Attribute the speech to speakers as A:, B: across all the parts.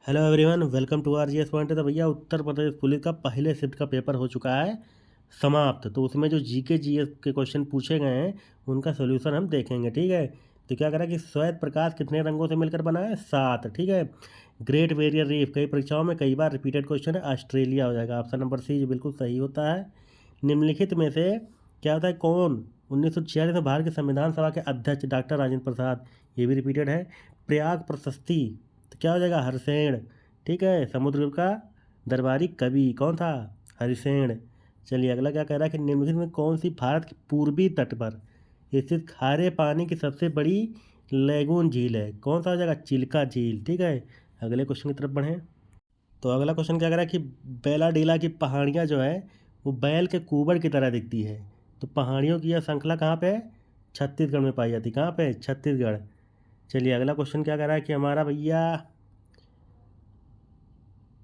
A: Hello everyone, welcome to RGS point. तो भैया Uttar Pradesh police का पहले शिफ्ट का पेपर हो चुका है समाप्त। तो उसमें जो जीके जीएस के क्वेश्चन पूछे गए हैं उनका सोल्यूशन हम देखेंगे। ठीक है, तो क्या करा कि श्वेत प्रकाश कितने रंगों से मिलकर बना है? 7। ठीक है। ग्रेट बैरियर रीफ कई परीक्षाओं में कई बार रिपीटेड क्वेश्चन है, ऑस्ट्रेलिया हो जाएगा। ऑप्शन नंबर सी जो बिल्कुल सही होता है। निम्नलिखित में से क्या होता है? कौन 1946 में भारत के संविधान सभा के अध्यक्ष? डॉक्टर राजेंद्र प्रसाद। ये भी रिपीटेड है। प्रयाग प्रशस्ति तो क्या हो जाएगा? हरिसेन। ठीक है। समुद्रगुप्त का दरबारी कवि कौन था? हरिसेन। चलिए अगला क्या कह रहा है कि निम्नलिखित में कौन सी भारत के पूर्वी तट पर स्थित खारे पानी की सबसे बड़ी लैगून झील है? कौन सा हो जाएगा? चिल्का झील। ठीक है। अगले क्वेश्चन की तरफ बढ़ें। तो अगला क्वेश्चन क्या कह रहा है कि बेलाडीला की पहाड़ियाँ जो है वो बैल के कुबड़ की तरह दिखती है। तो पहाड़ियों की यह श्रृंखला कहाँ पे है? छत्तीसगढ़ में पाई जाती। कहाँ पे? छत्तीसगढ़। चलिए अगला क्वेश्चन क्या कह रहा है कि हमारा भैया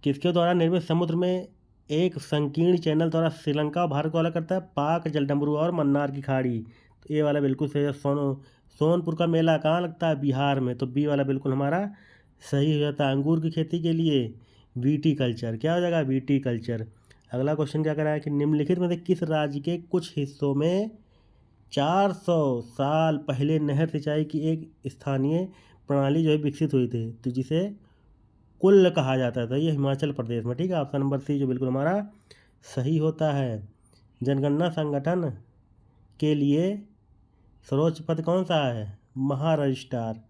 A: किसके द्वारा निर्मित समुद्र में एक संकीर्ण चैनल द्वारा श्रीलंका और भारत को अलग करता है? पाक, जलडमरू और मन्नार की खाड़ी। तो ये वाला बिल्कुल सही है। सोनपुर का मेला कहाँ लगता है? बिहार में। तो बी वाला बिल्कुल हमारा सही हो जाता है। अंगूर की खेती के लिए वीटी कल्चर। क्या हो जाएगा? VT culture. अगला क्वेश्चन क्या कर रहा है कि निम्नलिखित में से किस राज्य के कुछ हिस्सों में 400 साल पहले नहर सिंचाई की एक स्थानीय प्रणाली जो है विकसित हुई थी, तो जिसे कुल्ल कहा जाता था? ये हिमाचल प्रदेश में। ठीक है। ऑप्शन नंबर सी जो बिल्कुल हमारा सही होता है। जनगणना संगठन के लिए सर्वोच्च पद कौन सा है? महारजिस्ट्रार।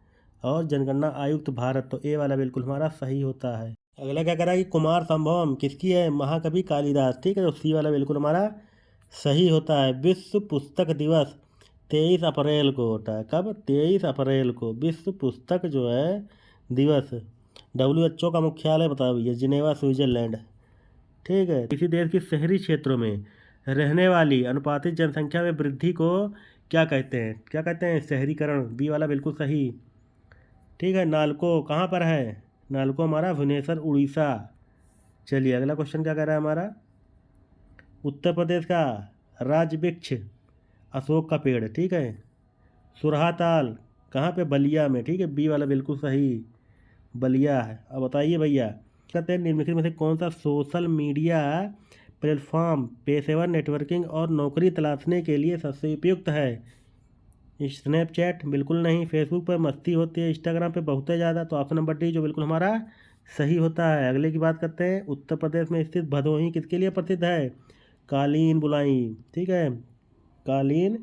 A: और जनगणना आयुक्त भारत। तो ए वाला बिल्कुल हमारा सही होता है। अगला क्या करा कि कुमार संभवम किसकी है? महाकवि कालिदास। ठीक है। तो सी वाला बिल्कुल हमारा सही होता है। विश्व पुस्तक दिवस 23 अप्रैल को होता है। कब? 23 अप्रैल को विश्व पुस्तक जो है दिवस। WHO का मुख्यालय बताओ भैया। Geneva, Switzerland. ठीक है। किसी देश के शहरी क्षेत्रों में रहने वाली अनुपातिक जनसंख्या में वृद्धि को क्या कहते हैं? क्या कहते हैं? शहरीकरण। बी वाला बिल्कुल सही। ठीक है। नालको कहाँ पर है? नालको हमारा भुवनेश्वर, उड़ीसा। चलिए अगला क्वेश्चन क्या कह रहा है हमारा? उत्तर प्रदेश का राज्य वृक्ष अशोक का पेड़। ठीक है। सुरहा ताल कहाँ पे? बलिया में। ठीक है। बी वाला बिल्कुल सही, बलिया है। अब बताइए भैया, कहते हैं निम्नलिखित में से कौन सा सोशल मीडिया प्लेटफॉर्म पेशेवर नेटवर्किंग और नौकरी तलाशने के लिए सबसे उपयुक्त है? स्नैपचैट बिल्कुल नहीं। फेसबुक पर मस्ती होती है, इंस्टाग्राम पे बहुत ही ज़्यादा। तो ऑप्शन नंबर डी जो बिल्कुल हमारा सही होता है। अगले की बात करते हैं। उत्तर प्रदेश में स्थित भदोही किसके लिए प्रसिद्ध है? कालीन बुनाई। ठीक है। कालीन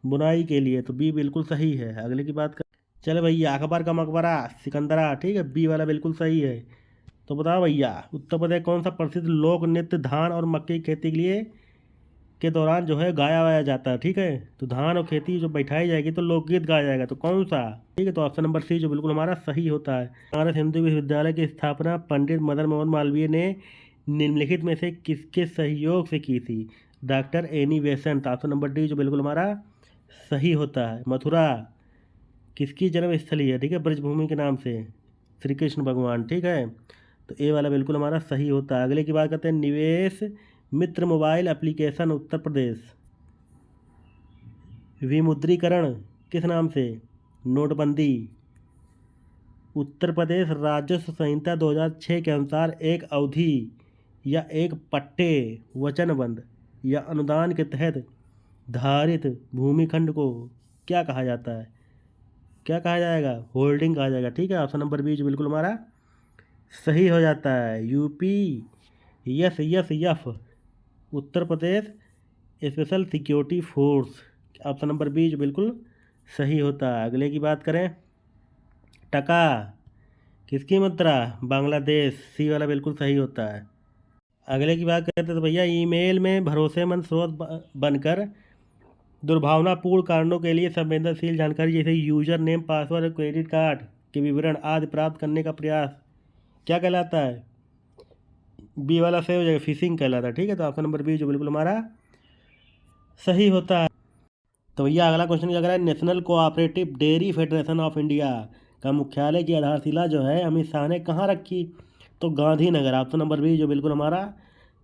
A: बुनाई के लिए। तो बी बिल्कुल सही है। अगले की बात कर, चले भैया अकबर का मकबरा सिकंदरा। ठीक है। बी वाला बिल्कुल सही है। तो बताओ भैया उत्तर प्रदेश कौन सा प्रसिद्ध लोक नृत्य धान और मक्के की खेती के लिए के दौरान जो है गाया वाया जाता है? ठीक है। तो धान और खेती जो बैठाई जाएगी तो लोकगीत गाया जाएगा, तो कौन सा? ठीक है। तो ऑप्शन नंबर सी जो बिल्कुल हमारा सही होता है। बनारस हिंदू विश्वविद्यालय की स्थापना पंडित मदन मोहन मालवीय ने निम्नलिखित में से किसके सहयोग से की थी? Doctor Annie Besant. Option number D जो बिल्कुल हमारा सही होता है। मथुरा किसकी जन्म स्थली है? ठीक है। ब्रजभूमि के नाम से श्री कृष्ण भगवान। ठीक है। तो ए वाला बिल्कुल हमारा सही होता है। अगले की बात करते हैं। निवेश मित्र मोबाइल एप्लीकेशन उत्तर प्रदेश विमुद्रीकरण किस नाम से? नोटबंदी। उत्तर प्रदेश राजस्व संहिता 2006 के अनुसार एक अवधि या एक पट्टे वचनबंध या अनुदान के तहत धारित भूमिखंड को क्या कहा जाता है? क्या कहा जाएगा? होल्डिंग कहा जाएगा। ठीक है। ऑप्शन नंबर बी जो बिल्कुल हमारा सही हो जाता है। UP S S F Uttar Pradesh special security force. Option number B जो बिल्कुल सही होता है। अगले की बात करें। टका किसकी मुद्रा? बांग्लादेश। सी वाला बिल्कुल सही होता है। अगले की बात करते हैं तो भैया ईमेल में भरोसेमंद स्रोत बनकर दुर्भावनापूर्ण कारणों के लिए संवेदनशील जानकारी जैसे user name, password, credit card के विवरण आदि प्राप्त करने का प्रयास क्या कहलाता है? बी वाला सही हो जाएगा, फिशिंग कहलाता है। ठीक है। तो ऑप्शन नंबर बी जो बिल्कुल हमारा सही होता है। तो भैया अगला क्वेश्चन क्या कर रहा है? National cooperative dairy federation of India का मुख्यालय की आधारशिला जो है अमित शाह ने कहाँ रखी? तो गांधीनगर। ऑप्शन नंबर बी जो बिल्कुल हमारा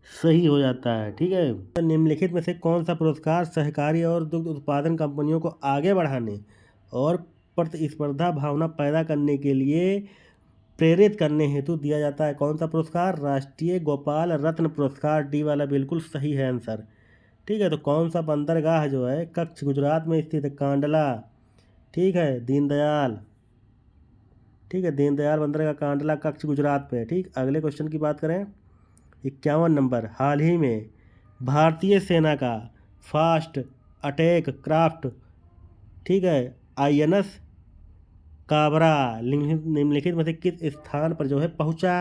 A: सही हो जाता है। ठीक है। तो निम्नलिखित में से कौन सा पुरस्कार सहकारी और दुग्ध उत्पादन कंपनियों को आगे बढ़ाने और प्रतिस्पर्धा भावना पैदा करने के लिए प्रेरित करने हेतु दिया जाता है। कौन सा पुरस्कार? राष्ट्रीय गोपाल रत्न पुरस्कार। डी वाला बिल्कुल सही है आंसर। ठीक है, तो कौन सा बंदरगाह जो है कच्छ गुजरात में स्थित है? कांडला। ठीक है, दीनदयाल। ठीक है, दीनदयाल बंदरगाह कांडला कच्छ गुजरात पे है। ठीक, अगले क्वेश्चन की बात करें 51 नंबर। हाल ही में भारतीय सेना का फास्ट अटैक क्राफ्ट, ठीक है, INS काबरा निम्नलिखित में से किस स्थान पर जो है पहुंचा?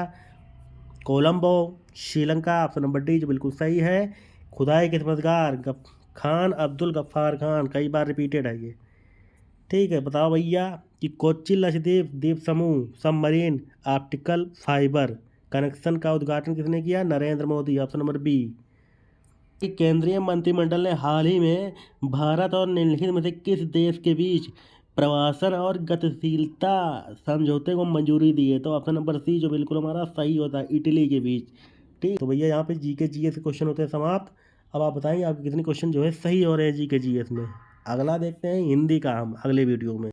A: Colombo, Sri Lanka. Option number D जो बिल्कुल सही है। खुदाई के खिदमतगार खान अब्दुल गफ्फार खान, कई बार रिपीटेड है ये। ठीक है, बताओ भैया कि कोच्चि लक्षद्वीप द्वीप समूह सबमरीन ऑप्टिकल फाइबर कनेक्शन का उद्घाटन किसने किया? Narendra Modi. Option number B. केंद्रीय मंत्रिमंडल ने हाल ही में भारत और निम्नलिखित में से किस देश के बीच प्रवासन और गतिशीलता समझौते को मंजूरी दी है? तो ऑप्शन नंबर सी जो बिल्कुल हमारा सही होता है, इटली के बीच। ठीक, तो भैया यहाँ पे जीके जीएस के क्वेश्चन होते हैं समाप्त। अब आप बताएंगे आपके कितने क्वेश्चन जो है सही हो रहे हैं जीके जीएस में। अगला देखते हैं हिंदी का हम अगले वीडियो में।